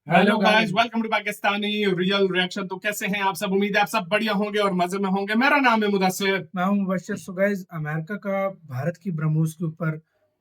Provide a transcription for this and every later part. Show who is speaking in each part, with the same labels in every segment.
Speaker 1: Hello guys, welcome to Pakistani real reaction. तो कैसे हैं आप सब? उम्मीद है आप सब बढ़िया होंगे और मजे में होंगे। मेरा नाम है मुदस्सिर।
Speaker 2: मैं हूं मुबशर। सो गाइस, अमेरिका का भारत की ब्रह्मोस के ऊपर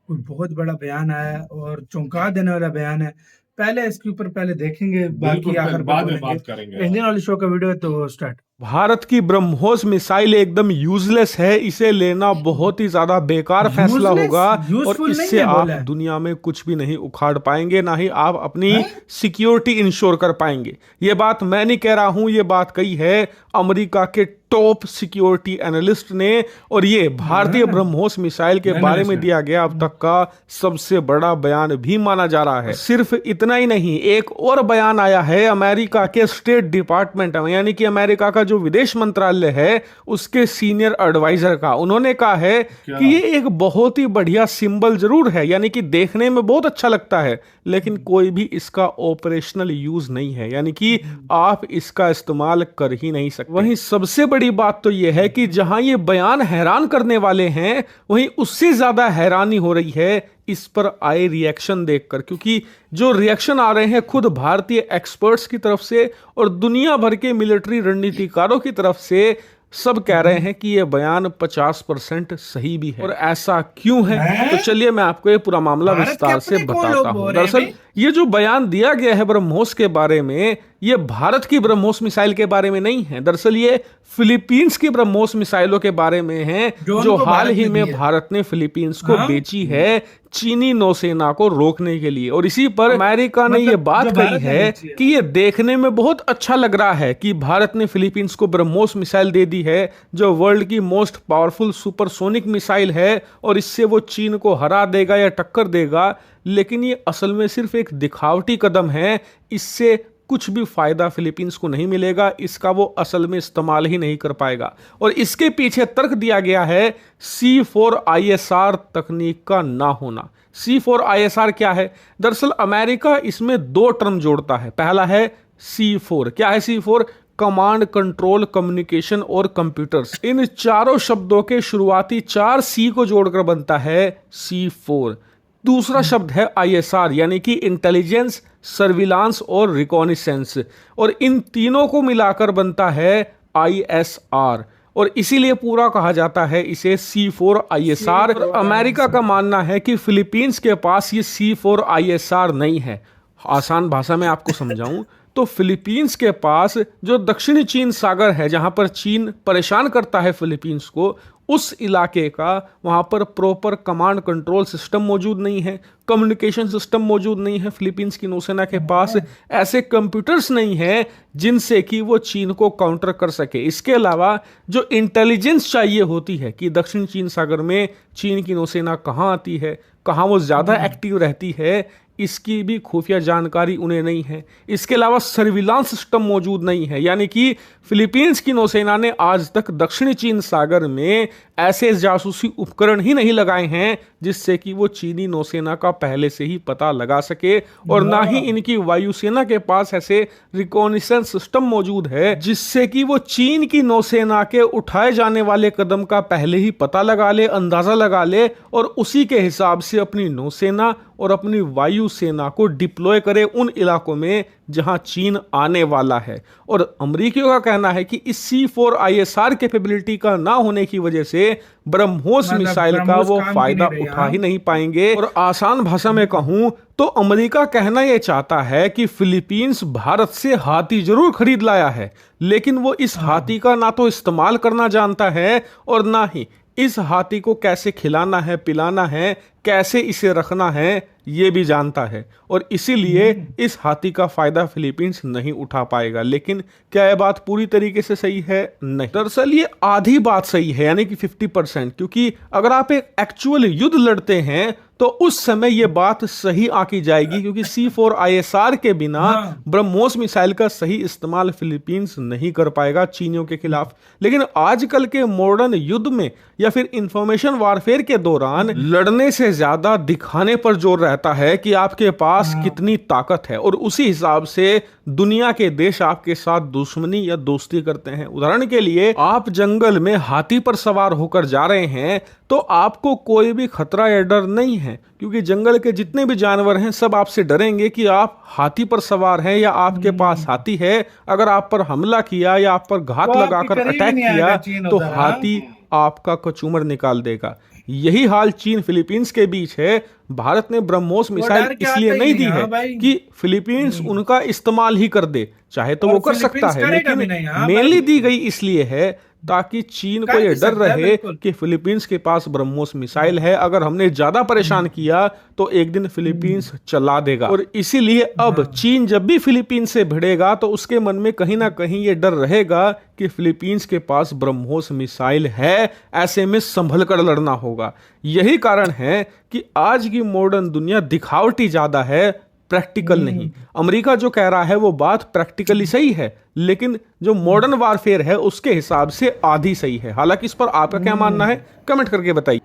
Speaker 2: कोई बहुत बड़ा बयान आया है और चौंका देने वाला बयान है। पहले इसके ऊपर देखेंगे, बाकी
Speaker 1: बिल्कुल, फिर
Speaker 2: आखिर पे
Speaker 1: बाद में
Speaker 2: बोलेंगे।
Speaker 1: बात करेंगे।
Speaker 2: इंडियन वाली शो का वीडियो है तो स्टार्ट।
Speaker 3: भारत की ब्रह्मोस मिसाइल एकदम यूजलेस है। इसे लेना बहुत ही ज्यादा बेकार फैसला
Speaker 2: यूजलेस
Speaker 3: होगा और
Speaker 2: यूजफुल नहीं
Speaker 3: इससे
Speaker 2: है
Speaker 3: आप
Speaker 2: बोला है।
Speaker 3: दुनिया में कुछ भी नहीं उखाड़ पाएंगे, ना ही आप अपनी सिक्योरिटी इंश्योर कर पाएंगे। ये बात मैं नहीं कह रहा हूं, ये बात कही है अमेरिका के टॉप सिक्योरिटी एनालिस्ट ने। और ये भारतीय ब्रह्मोस मिसाइल के बारे में दिया गया अब तक का सबसे बड़ा बयान भी माना जा रहा है। सिर्फ इतना ही नहीं, एक और बयान आया है अमेरिका के स्टेट डिपार्टमेंट में, यानी कि अमेरिका का जो विदेश मंत्रालय है उसके सीनियर एडवाइजर का। उन्होंने कहा है कि ये एक बहुत ही बढ़िया सिंबल जरूर है, यानी कि देखने में बहुत अच्छा लगता है, लेकिन कोई भी इसका ऑपरेशनल यूज नहीं है, यानी कि आप इसका इस्तेमाल कर ही नहीं सकते। वहीं सबसे बड़ी बात तो यह है कि जहां ये बयान हैरान करने वाले हैं, वहीं उससे ज्यादा हैरानी हो रही है इस पर आए रिएक्शन देखकर, क्योंकि जो रिएक्शन आ रहे हैं खुद भारतीय एक्सपर्ट्स की तरफ से और दुनिया भर के मिलिट्री रणनीतिकारों की तरफ से, सब कह रहे हैं कि यह बयान 50% सही भी है। और ऐसा क्यों है, तो चलिए मैं आपको ये पूरा मामला विस्तार से बताता हूं। दरअसल ये जो बयान दिया गया है ब्रह्मोस के बारे में, ये भारत की ब्रह्मोस मिसाइल के बारे में नहीं है। दरअसल ये फिलीपींस की ब्रह्मोस मिसाइलों के बारे में है, जो हाल ही में भारत ने फिलीपींस को बेची है चीनी नौसेना को रोकने के लिए। और इसी पर अमेरिका ने ये बात कही है कि ये देखने में बहुत अच्छा लग रहा है कि भारत ने फिलीपींस को ब्रह्मोस मिसाइल दे दी है, जो वर्ल्ड की मोस्ट पावरफुल सुपरसोनिक मिसाइल है, और इससे वो चीन को हरा देगा या टक्कर देगा। लेकिन ये असल में सिर्फ एक दिखावटी कदम है, इससे कुछ भी फायदा फिलीपींस को नहीं मिलेगा, इसका वो असल में इस्तेमाल ही नहीं कर पाएगा। और इसके पीछे तर्क दिया गया है C4ISR तकनीक का ना होना। C4ISR क्या है? दरअसल अमेरिका इसमें दो टर्म जोड़ता है। पहला है C4। क्या है C4? कमांड, कंट्रोल, कम्युनिकेशन और कंप्यूटर्स। इन चारों शब्दों के शुरुआती 4 C को जोड़कर बनता है C4। दूसरा शब्द है ISR, यानी कि इंटेलिजेंस, सर्विलांस और रिकॉनिसेंस, और इन तीनों को मिलाकर बनता है ISR, और इसीलिए पूरा कहा जाता है इसे C4ISR। अमेरिका का मानना है कि फिलीपींस के पास ये C4ISR नहीं है। आसान भाषा में आपको समझाऊं तो फिलीपींस के पास जो दक्षिणी चीन सागर है, जहां पर चीन परेशान करता है फिलीपींस को, उस इलाके का वहां पर प्रॉपर कमांड कंट्रोल सिस्टम मौजूद नहीं है, कम्युनिकेशन सिस्टम मौजूद नहीं है। फिलीपींस की नौसेना के पास ऐसे कंप्यूटर्स नहीं है जिनसे कि वो चीन को काउंटर कर सके। इसके अलावा जो इंटेलिजेंस चाहिए होती है कि दक्षिण चीन सागर में चीन की नौसेना कहाँ आती है, कहाँ वो ज़्यादा एक्टिव रहती है, इसकी भी खुफिया जानकारी उन्हें नहीं है। इसके अलावा सर्विलांस सिस्टम मौजूद नहीं है, यानी कि फिलीपींस की नौसेना ने आज तक दक्षिणी चीन सागर में ऐसे जासूसी उपकरण ही नहीं लगाए हैं जिससे कि वो चीनी नौसेना का पहले से ही पता लगा सके, और ना ही इनकी वायुसेना के पास ऐसे रिकॉनिसेंस सिस्टम मौजूद है जिससे कि वो चीन की नौसेना के उठाए जाने वाले कदम का पहले ही पता लगा ले, अंदाजा लगा ले, और उसी के हिसाब से अपनी नौसेना और अपनी वायुसेना को डिप्लॉय करे उन इलाकों में जहां चीन आने वाला है। और अमेरिकियों का कहना है कि इस C4ISR कैपेबिलिटी का ना होने की वजह से ब्रह्मोस मिसाइल का वो फायदा उठा ही नहीं पाएंगे। और आसान भाषा में कहूं तो अमेरिका कहना यह चाहता है कि फिलीपींस भारत से हाथी जरूर खरीद लाया है, लेकिन वो इस हाथी का ना तो इस्तेमाल करना जानता है और ना ही इस हाथी को कैसे खिलाना है, पिलाना है, कैसे इसे रखना है, ये भी जानता है, और इसीलिए इस हाथी का फायदा फिलीपींस नहीं उठा पाएगा। लेकिन क्या यह बात पूरी तरीके से सही है? नहीं। दरअसल ये आधी बात सही है, यानी कि 50%, क्योंकि अगर आप एक एक्चुअल युद्ध लड़ते हैं तो उस समय यह बात सही आकी जाएगी, क्योंकि C4ISR के बिना ब्रह्मोस मिसाइल का सही इस्तेमाल फिलीपींस नहीं कर पाएगा चीनियों के खिलाफ। लेकिन आजकल के मॉडर्न युद्ध में या फिर इंफॉर्मेशन वारफेयर के दौरान लड़ने से ज्यादा दिखाने पर जोर रहता है कि आपके पास कितनी ताकत है, और उसी हिसाब से दुनिया के देश आपके साथ दुश्मनी या दोस्ती करते हैं। उदाहरण के लिए, आप जंगल में हाथी पर सवार होकर जा रहे हैं तो आपको कोई भी खतरा या डर नहीं है, क्योंकि जंगल के जितने भी जानवर हैं सब आपसे डरेंगे कि आप हाथी पर सवार हैं या आपके पास हाथी है। अगर आप पर हमला किया या आप पर घात
Speaker 2: वो आपके
Speaker 3: लगाकर
Speaker 2: करीब ही
Speaker 3: अटैक
Speaker 2: नहीं आएगा
Speaker 3: किया
Speaker 2: चीन
Speaker 3: तो
Speaker 2: उधर, हाँ?
Speaker 3: हाथी आपका कचूमर निकाल देगा। यही हाल चीन फिलीपींस के बीच है। भारत ने ब्रह्मोस मिसाइल
Speaker 2: डर के
Speaker 3: इसलिए
Speaker 2: आता ही
Speaker 3: नहीं
Speaker 2: नहीं,
Speaker 3: दी है
Speaker 2: हाँ भाई।
Speaker 3: कि फिलीपींस उनका इस्तेमाल ही कर दे, चाहे तो
Speaker 2: और
Speaker 3: वो कर सकता
Speaker 2: फिलीपींस
Speaker 3: है,
Speaker 2: करेगा भी
Speaker 3: लेकिन
Speaker 2: नहीं, हाँ
Speaker 3: मेनली
Speaker 2: भाई।
Speaker 3: दी गई इसलिए है ताकि चीन को
Speaker 2: कर
Speaker 3: यह
Speaker 2: भी
Speaker 3: डर
Speaker 2: सकता है,
Speaker 3: रहे
Speaker 2: बिल्कुल।
Speaker 3: कि फिलीपींस के पास ब्रह्मोस मिसाइल है, अगर हमने ज्यादा परेशान किया तो एक दिन फिलीपींस चला देगा। और इसीलिए अब चीन जब भी फिलीपींस से भिड़ेगा तो उसके मन में कहीं ना कहीं ये डर रहेगा कि फिलीपींस के पास ब्रह्मोस मिसाइल है, ऐसे में संभल कर लड़ना होगा। यही कारण है कि आज की मॉडर्न दुनिया दिखावटी ज्यादा है, प्रैक्टिकल नहीं। अमेरिका जो कह रहा है वो बात प्रैक्टिकली सही है, लेकिन जो मॉडर्न वारफेयर है उसके हिसाब से आधी सही है। हालांकि इस पर आपका क्या मानना है, कमेंट करके बताइए।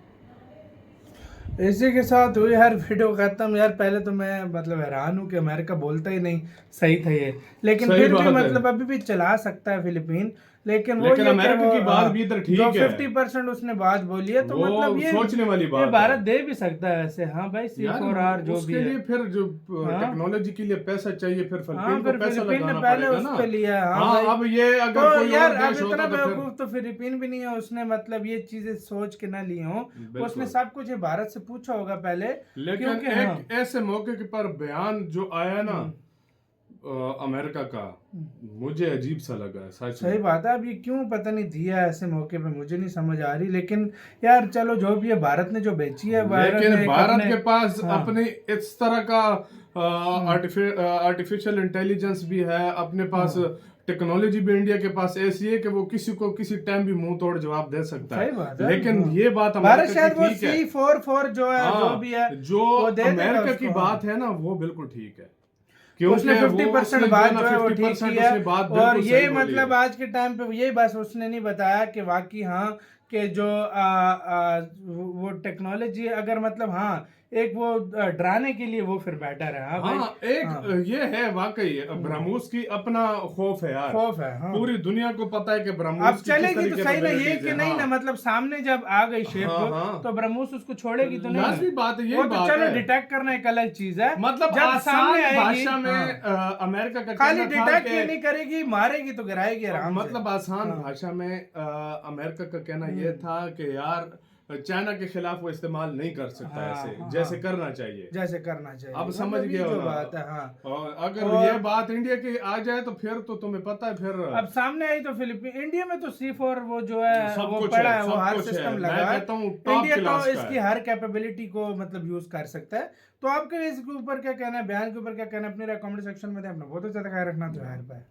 Speaker 2: इसी के साथ हुई यार वीडियो खत्म। यार पहले तो मैं मतलब हैरान हूँ कि अमेरिका बोलता ही नहीं सही था ये, लेकिन
Speaker 1: सही
Speaker 2: फिर भी
Speaker 1: बात है।
Speaker 2: मतलब अभी भी चला सकता है फिलीपीन। लेकिन वो
Speaker 1: लेकिन
Speaker 2: ये कि
Speaker 1: अमेरिका
Speaker 2: वो,
Speaker 1: की बात
Speaker 2: हाँ,
Speaker 1: भी इधर ठीक
Speaker 2: जो
Speaker 1: है।
Speaker 2: 50% उसने बात बोली है तो
Speaker 1: वो
Speaker 2: मतलब ये
Speaker 1: सोचने वाली बात
Speaker 2: ये भारत
Speaker 1: है।
Speaker 2: दे भी सकता है ऐसे। हाँ भाई, C4R जो
Speaker 1: उसके
Speaker 2: भी है।
Speaker 1: लिए फिर जो
Speaker 2: हाँ।
Speaker 1: टेक्नोलॉजी के लिए पैसा चाहिए, फिर
Speaker 2: हाँ,
Speaker 1: फिलीपीन
Speaker 2: फिर
Speaker 1: को पैसा
Speaker 2: फिलीपीन ने
Speaker 1: लगाना
Speaker 2: पहले
Speaker 1: पड़ेगा
Speaker 2: उस
Speaker 1: ना।
Speaker 2: पे लिया है, हाँ
Speaker 1: हाँ,
Speaker 2: भाई।
Speaker 1: अब ये अगर
Speaker 2: तो
Speaker 1: कोई
Speaker 2: यार
Speaker 1: और
Speaker 2: अब
Speaker 1: देश
Speaker 2: इतना
Speaker 1: होता तो फिर
Speaker 2: बेवकूफ तो फिलीपीन भी नहीं है, उसने मतलब ये चीजें सोच के ना ली हो।
Speaker 1: बिल्कुल।
Speaker 2: उसने सब कुछ ये भारत से पूछा होगा पहले,
Speaker 1: लेकिन
Speaker 2: क्योंकि हाँ।
Speaker 1: एक ऐसे मौके के पर बयान जो आया ना अमेरिका का, मुझे अजीब सा लगा, सच
Speaker 2: सही
Speaker 1: में।
Speaker 2: बात है। अब ये क्यों पता नहीं दिया है ऐसे मौके पे, मुझे नहीं समझ आ रही। लेकिन यार चलो जो भी है, भारत ने जो बेची है,
Speaker 1: लेकिन
Speaker 2: ने एक
Speaker 1: भारत
Speaker 2: अपने-
Speaker 1: के पास
Speaker 2: हाँ।
Speaker 1: अपनी इस तरह का आर्टिफिशियल इंटेलिजेंस भी है, अपने पास टेक्नोलॉजी भी इंडिया के पास ऐसी है कि वो किसी को किसी टाइम भी मुंह तोड़ जवाब दे सकता
Speaker 2: सही
Speaker 1: है।
Speaker 2: बात है।
Speaker 1: लेकिन
Speaker 2: हाँ।
Speaker 1: ये बात
Speaker 2: भारत
Speaker 1: अमेरिका
Speaker 2: शायद
Speaker 1: की
Speaker 2: वो
Speaker 1: ठीक है।
Speaker 2: C44 जो है,
Speaker 1: हाँ,
Speaker 2: जो भी है
Speaker 1: जो
Speaker 2: वो दे देगा
Speaker 1: अमेरिका की
Speaker 2: उसको,
Speaker 1: बात
Speaker 2: हाँ।
Speaker 1: है ना, वो बिल्कुल ठीक है,
Speaker 2: उसने
Speaker 1: क्योंकि
Speaker 2: 50%
Speaker 1: उसने
Speaker 2: बात
Speaker 1: ना
Speaker 2: जो है वो ठीक
Speaker 1: 50%
Speaker 2: की है।
Speaker 1: उसने बात
Speaker 2: और
Speaker 1: बिल्कुल
Speaker 2: ये
Speaker 1: सही बोली
Speaker 2: मतलब
Speaker 1: है।
Speaker 2: आज के टाइम पे ये बस उसने नहीं बताया कि वाकई हाँ कि जो वो टेक्नोलॉजी अगर मतलब हाँ एक वो डराने के लिए वो फिर बेटर है। हाँ भाई,
Speaker 1: हाँ, एक
Speaker 2: हाँ।
Speaker 1: ये है वाकई ब्रह्मोस की अपना खौफ है यार।
Speaker 2: खौफ है, हाँ।
Speaker 1: पूरी दुनिया को पता है कि
Speaker 2: अब
Speaker 1: ब्रह्मोस की किस
Speaker 2: चलेगी तो
Speaker 1: तरीके
Speaker 2: सही ना, ये
Speaker 1: capabilities
Speaker 2: कि
Speaker 1: है।
Speaker 2: नहीं
Speaker 1: हाँ।
Speaker 2: ना, मतलब सामने जब आ गई शेप
Speaker 1: हाँ, हाँ।
Speaker 2: तो ब्रह्मोस उसको छोड़ेगी तो नहीं
Speaker 1: लाजमी
Speaker 2: ना।
Speaker 1: बात है, यही
Speaker 2: वो तो
Speaker 1: बात
Speaker 2: चलो
Speaker 1: है।
Speaker 2: डिटेक्ट करना एक अलग चीज है,
Speaker 1: मतलब
Speaker 2: जब
Speaker 1: आसान
Speaker 2: सामने आएगी,
Speaker 1: भाषा में
Speaker 2: हाँ।
Speaker 1: अमेरिका का
Speaker 2: खाली
Speaker 1: कहना था
Speaker 2: डिटेक्ट
Speaker 1: कि
Speaker 2: ही नहीं करेगी, मारेगी तो गिराएगी आराम से।
Speaker 1: मतलब आसान
Speaker 2: हाँ।
Speaker 1: भाषा में अमेरिका का कहना यह था कि यार चाइना के खिलाफ वो इस्तेमाल नहीं कर सकता
Speaker 2: हाँ,
Speaker 1: ऐसे,
Speaker 2: हाँ,
Speaker 1: जैसे
Speaker 2: हाँ।
Speaker 1: करना चाहिए।
Speaker 2: जैसे करना चाहिए।
Speaker 1: अब समझ
Speaker 2: मतलब ये
Speaker 1: गए हो
Speaker 2: जो
Speaker 1: ना?
Speaker 2: बात है, हाँ।
Speaker 1: और अगर
Speaker 2: और-
Speaker 1: ये बात इंडिया की आ जाए तो फिर तो तुम्हें पता है फिर
Speaker 2: अब सामने आई तो फिलीपीन, इंडिया में तो C4 वो जो है
Speaker 1: सब
Speaker 2: वो
Speaker 1: कुछ
Speaker 2: पड़ा
Speaker 1: है,
Speaker 2: है, वो
Speaker 1: सब
Speaker 2: हर
Speaker 1: कुछ है।
Speaker 2: सिस्टम
Speaker 1: मैं
Speaker 2: लगा है।
Speaker 1: कहता हूँ टॉप
Speaker 2: इंडिया
Speaker 1: क्लास
Speaker 2: तो
Speaker 1: का
Speaker 2: इसकी
Speaker 1: है।
Speaker 2: हर कैपेबिलिटी को मतलब यूज कर सकता है। तो आपके इसके ऊपर क्या कहना है, बयान के ऊपर क्या कहना है, अपने कमेंट सेक्शन में दे। अपना बहुत ज्यादा ख्याल रखना तो यार।